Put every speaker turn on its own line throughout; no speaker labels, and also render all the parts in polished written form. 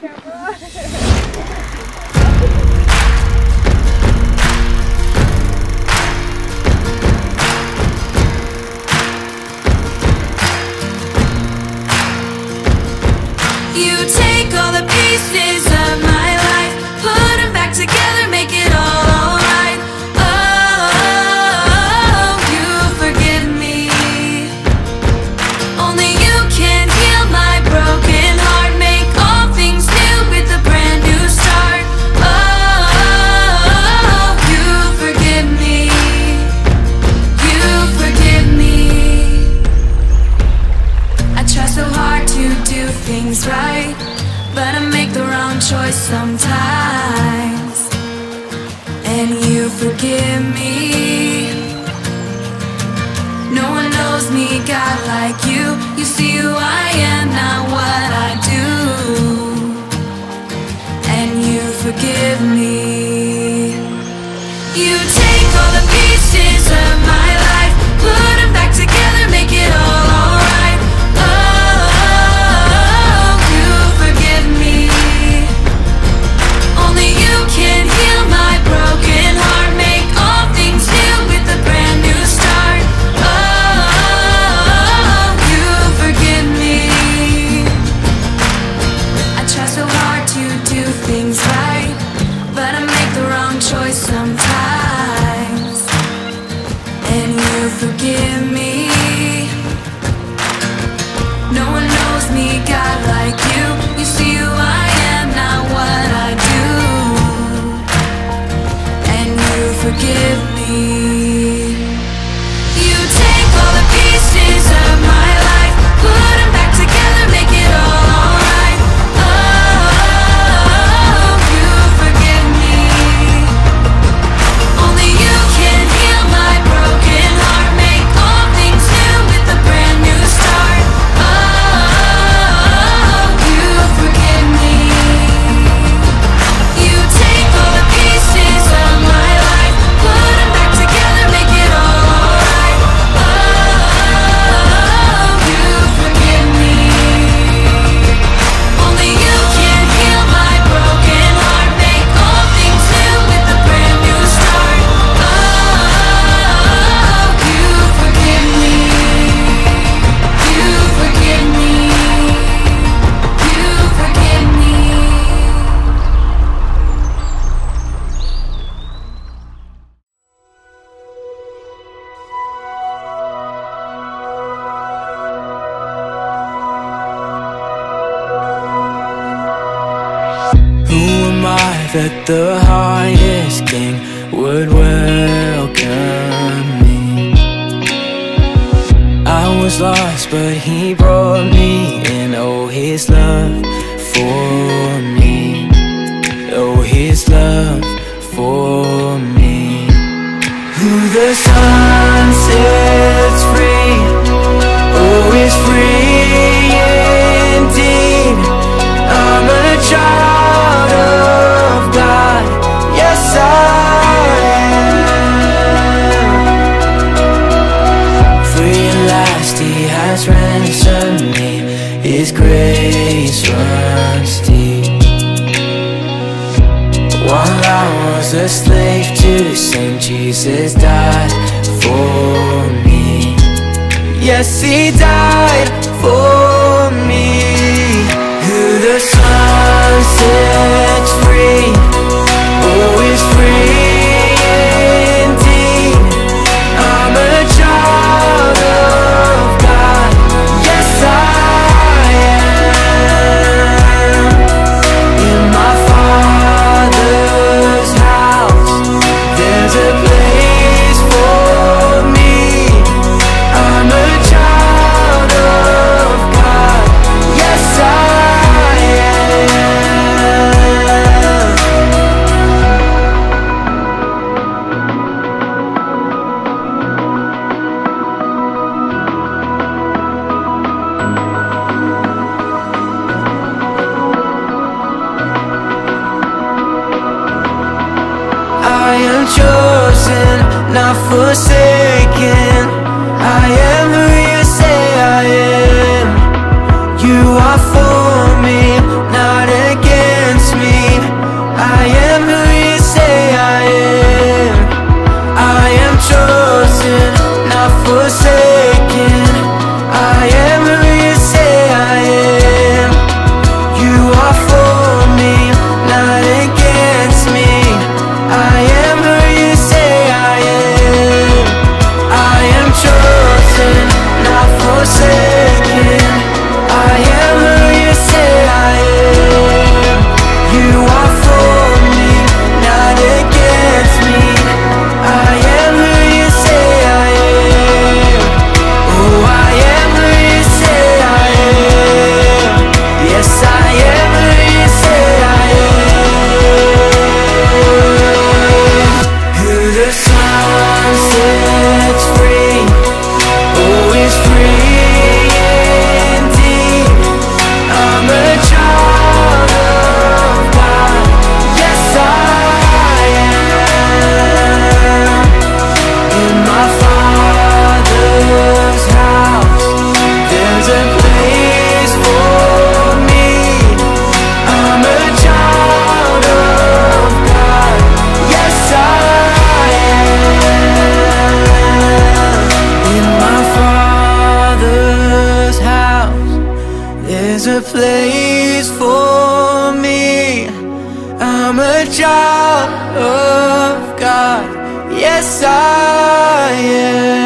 You take all the pieces of my life, put them back together, make it all alright. Oh, you forgive me. Only you can heal my broken heart, make all things new with a brand new start. Oh, you forgive me. You forgive me. I try so hard to do things right, but I make the wrong choice sometimes. And you forgive me. No one knows me, God, like you. You see who I am, not what I do. And you forgive me. You take all the pieces of my life, put them back together, make it all alright. Only you can heal my broken heart, make all things new with a brand new start. Oh, you forgive me. I try so hard to do things right, but I make the wrong choice sometimes. And you forgive me. No one knows me, God, like you. You see who I am, not what I do. And you forgive me. You take all the pieces of my life, put them back together, make it all alright. Oh, you forgive me. Only you can heal my broken heart, make all things new with a brand new start. Oh, you forgive me. You take all the pieces of my life, put them back together, make it all alright. Oh, you forgive me. Only you can heal my broken heart, make all things new with a brand new start. Oh, you forgive me. You forgive me. You forgive me.
Who am I that the highest king would welcome me? I was lost, but he brought me in. Oh, his love for me. Oh, his love for me. Who the sun sets free, oh, is free indeed. I'm a child of God, yes I am. Free at last, he has ransomed me. His grace runs deep. While I was a slave to sin, Jesus died for me. Yes, he died for me. Who the sun sets free, oh, is free indeed. I'm a child of God, yes I am. In my Father's house, there's a place for me. I'm a child of God, yes I am. I am chosen, not forsaken. I am who you say I am. You are for me, not against. yes I am.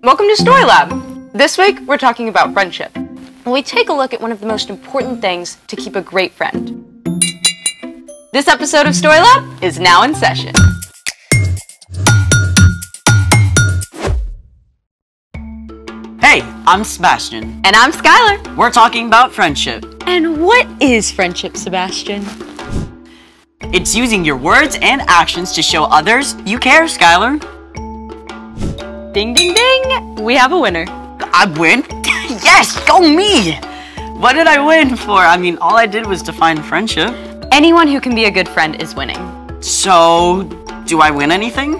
Welcome to Story Lab. This week, we're talking about friendship. And we take a look at one of the most important things to keep a great friend. This episode of Story Lab is now in session.
Hey, I'm Sebastian.
And I'm Skylar.
We're talking about friendship.
And what is friendship, Sebastian?
It's using your words and actions to show others you care, Skylar.
Ding, ding, ding! We have a winner.
I win? Yes, go me! What did I win for? I mean, all I did was define friendship.
Anyone who can be a good friend is winning.
So, do I win anything?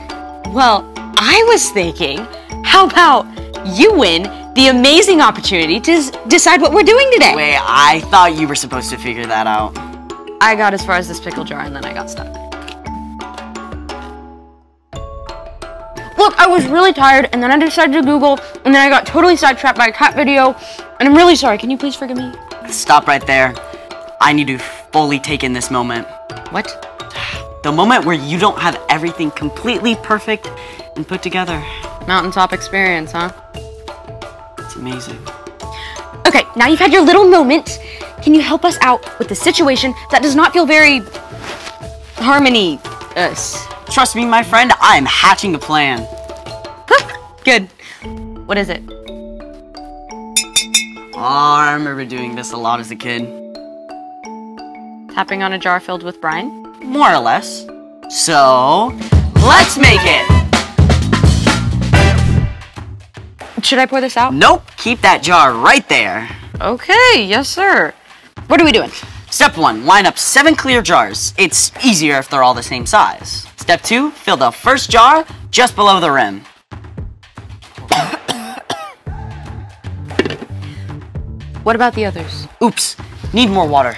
Well, I was thinking, how about you win the amazing opportunity to decide what we're doing today?
Wait, I thought you were supposed to figure that out.
I got as far as this pickle jar and then I got stuck. Look, I was really tired and then I decided to Google and then I got totally sidetracked by a cat video and I'm really sorry. Can you please forgive me?
Stop right there. I need to fully take in this moment.
What?
The moment where you don't have everything completely perfect and put together.
Mountaintop experience, huh?
It's amazing.
Okay, now you've had your little moment. Can you help us out with the situation that does not feel very harmony-us?
Trust me, my friend, I am hatching a plan.
Good. What is it?
Oh, I remember doing this a lot as a kid.
Tapping on a jar filled with brine?
More or less. So, let's make it!
Should I pour this out?
Nope, keep that jar right there.
Okay, yes sir. What are we doing?
Step 1, line up 7 clear jars. It's easier if they're all the same size. Step 2, fill the first jar just below the rim.
What about the others?
Oops, need more water.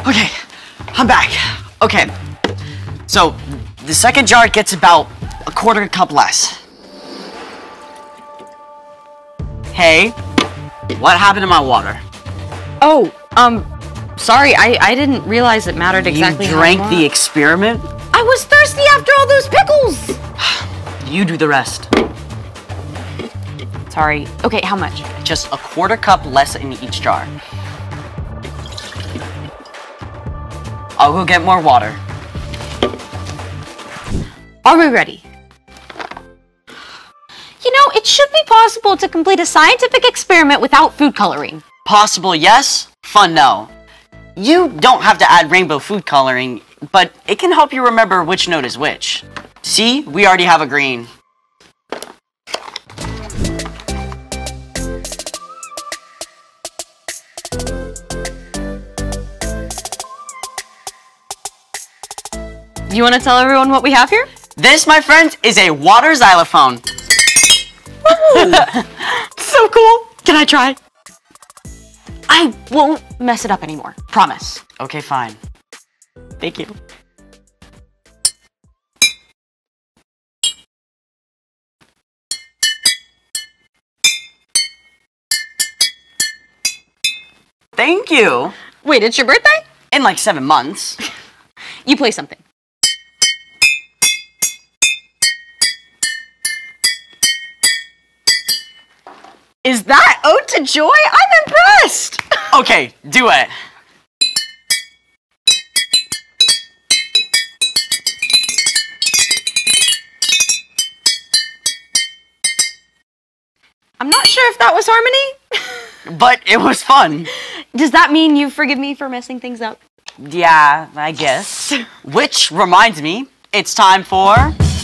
Okay, I'm back. Okay, so the second jar gets about a quarter cup less. Hey, what happened to my water?
Oh, sorry, I didn't realize it mattered exactly
You drank the experiment?
I was thirsty after all those pickles!
You do the rest.
Sorry. Okay, how much?
Just a quarter cup less in each jar. I'll go get more water.
Are we ready? You know, it should be possible to complete a scientific experiment without food coloring.
Possible, yes. Fun, no. You don't have to add rainbow food coloring, but it can help you remember which note is which. See, we already have a green.
You want to tell everyone what we have here?
This, my friends, is a water xylophone.
So cool. Can I try? I won't mess it up anymore. Promise.
Okay, fine. Thank you. Thank you.
Wait, it's your birthday?
In like 7 months.
You play something. Is that Ode to Joy? I'm impressed!
Okay, do it.
I'm not sure if that was harmony.
But it was fun.
Does that mean you forgive me for messing things up?
Yeah, I guess. Which reminds me, it's time for...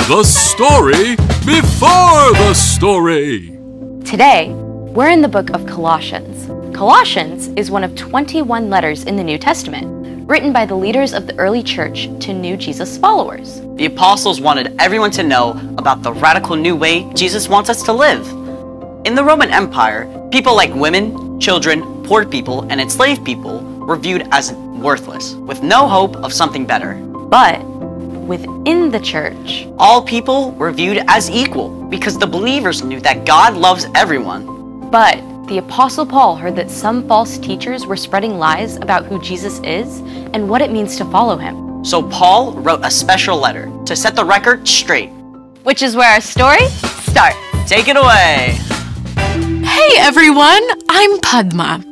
The story before the story.
Today, we're in the book of Colossians. Colossians is one of 21 letters in the New Testament, written by the leaders of the early church to new Jesus followers.
The apostles wanted everyone to know about the radical new way Jesus wants us to live. In the Roman Empire, people like women, children, poor people, and enslaved people were viewed as worthless, with no hope of something better.
But within the church,
all people were viewed as equal because the believers knew that God loves everyone.
But the Apostle Paul heard that some false teachers were spreading lies about who Jesus is and what it means to follow him.
So Paul wrote a special letter to set the record straight.
Which is where our story starts.
Take it away.
Hey everyone, I'm Padma.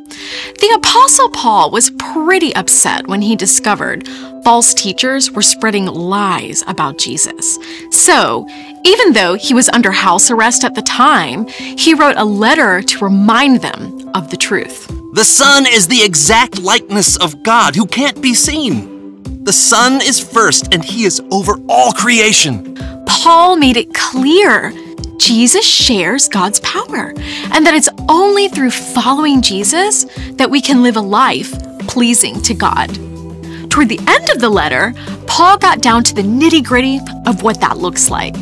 The Apostle Paul was pretty upset when he discovered false teachers were spreading lies about Jesus. So, even though he was under house arrest at the time, he wrote a letter to remind them of the truth.
The Son is the exact likeness of God who can't be seen. The Son is first and he is over all creation.
Paul made it clear Jesus shares God's power, and that it's only through following Jesus that we can live a life pleasing to God. Toward the end of the letter, Paul got down to the nitty-gritty of what that looks like.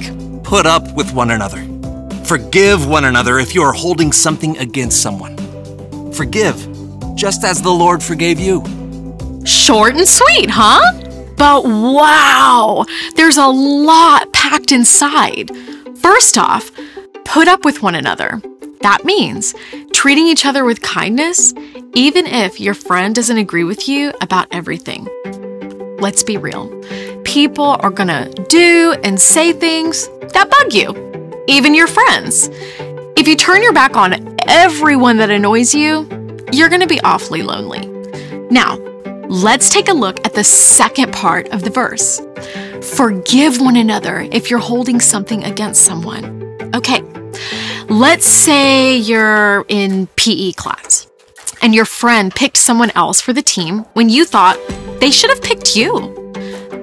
Put up with one another. Forgive one another if you are holding something against someone. Forgive, just as the Lord forgave you.
Short and sweet, huh? But wow, there's a lot packed inside. First off, put up with one another. That means treating each other with kindness, even if your friend doesn't agree with you about everything. Let's be real. People are gonna do and say things that bug you, even your friends. If you turn your back on everyone that annoys you, you're gonna be awfully lonely. Now, let's take a look at the second part of the verse. Forgive one another if you're holding something against someone. Okay, let's say you're in PE class and your friend picked someone else for the team when you thought they should have picked you.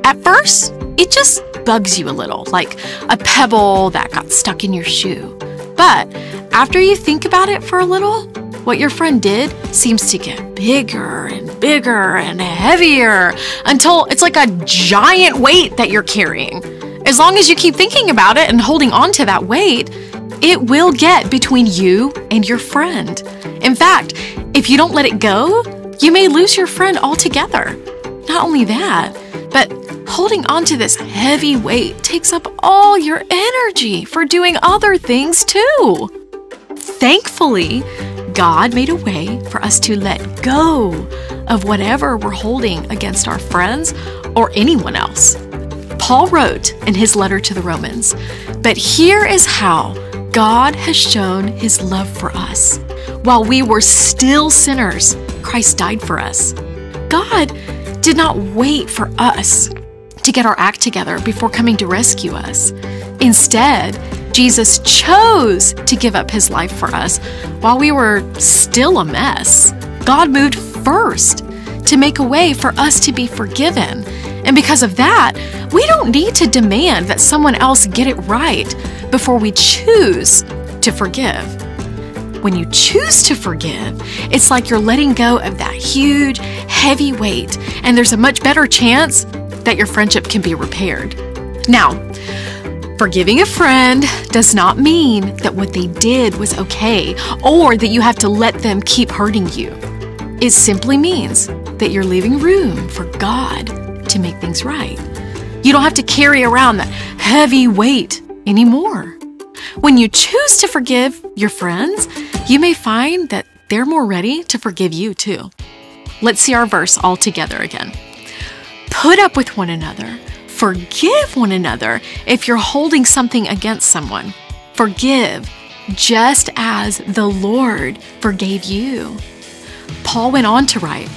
At first, it just bugs you a little, like a pebble that got stuck in your shoe. But after you think about it for a little, what your friend did seems to get bigger and bigger and heavier until it's like a giant weight that you're carrying. As long as you keep thinking about it and holding on to that weight, it will get between you and your friend. In fact, if you don't let it go, you may lose your friend altogether. Not only that, but holding on to this heavy weight takes up all your energy for doing other things too. Thankfully, God made a way for us to let go of whatever we're holding against our friends or anyone else. Paul wrote in his letter to the Romans, "But here is how God has shown his love for us. While we were still sinners, Christ died for us." God did not wait for us to get our act together before coming to rescue us. Instead, Jesus chose to give up his life for us while we were still a mess. God moved first to make a way for us to be forgiven. And because of that, we don't need to demand that someone else get it right before we choose to forgive. When you choose to forgive, it's like you're letting go of that huge, heavy weight, and there's a much better chance that your friendship can be repaired. Now, forgiving a friend does not mean that what they did was okay or that you have to let them keep hurting you. It simply means that you're leaving room for God to make things right. You don't have to carry around that heavy weight anymore. When you choose to forgive your friends, you may find that they're more ready to forgive you too. Let's see our verse all together again. Put up with one another. Forgive one another if you're holding something against someone. Forgive just as the Lord forgave you. Paul went on to write,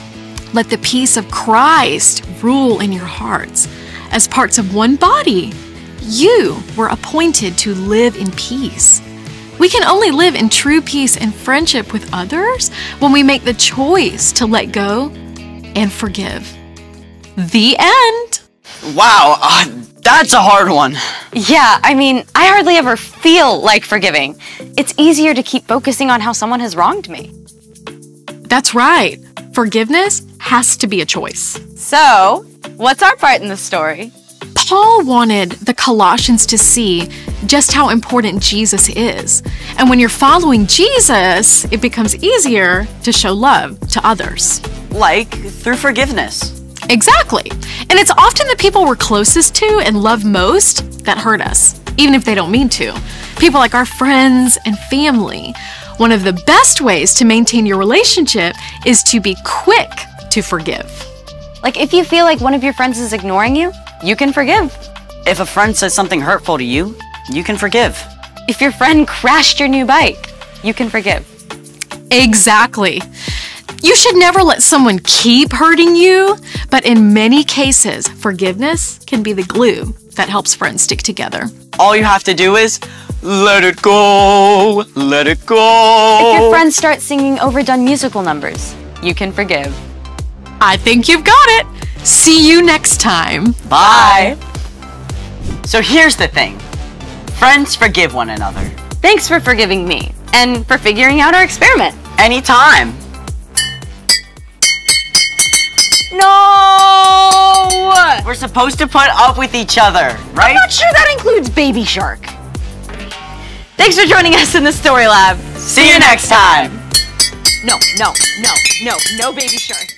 "Let the peace of Christ rule in your hearts. As parts of one body, you were appointed to live in peace." We can only live in true peace and friendship with others when we make the choice to let go and forgive. The end.
Wow, that's a hard one.
Yeah, I mean, I hardly ever feel like forgiving. It's easier to keep focusing on how someone has wronged me.
That's right. Forgiveness has to be a choice.
So, what's our part in the story?
Paul wanted the Colossians to see just how important Jesus is. And when you're following Jesus, it becomes easier to show love to others.
Like through forgiveness.
Exactly. And it's often the people we're closest to and love most that hurt us, even if they don't mean to. People like our friends and family. One of the best ways to maintain your relationship is to be quick to forgive.
Like if you feel like one of your friends is ignoring you, you can forgive.
If a friend says something hurtful to you, you can forgive.
If your friend crashed your new bike, you can forgive.
Exactly. You should never let someone keep hurting you, but in many cases, forgiveness can be the glue that helps friends stick together.
All you have to do is let it go, let it go.
If your friends start singing overdone musical numbers, you can forgive.
I think you've got it. See you next time.
Bye. So here's the thing. Friends forgive one another.
Thanks for forgiving me and for figuring out our experiment.
Anytime.
No!
We're supposed to put up with each other, right?
I'm not sure that includes Baby Shark. Thanks for joining us in the Story Lab.
See you next time.
No Baby Shark.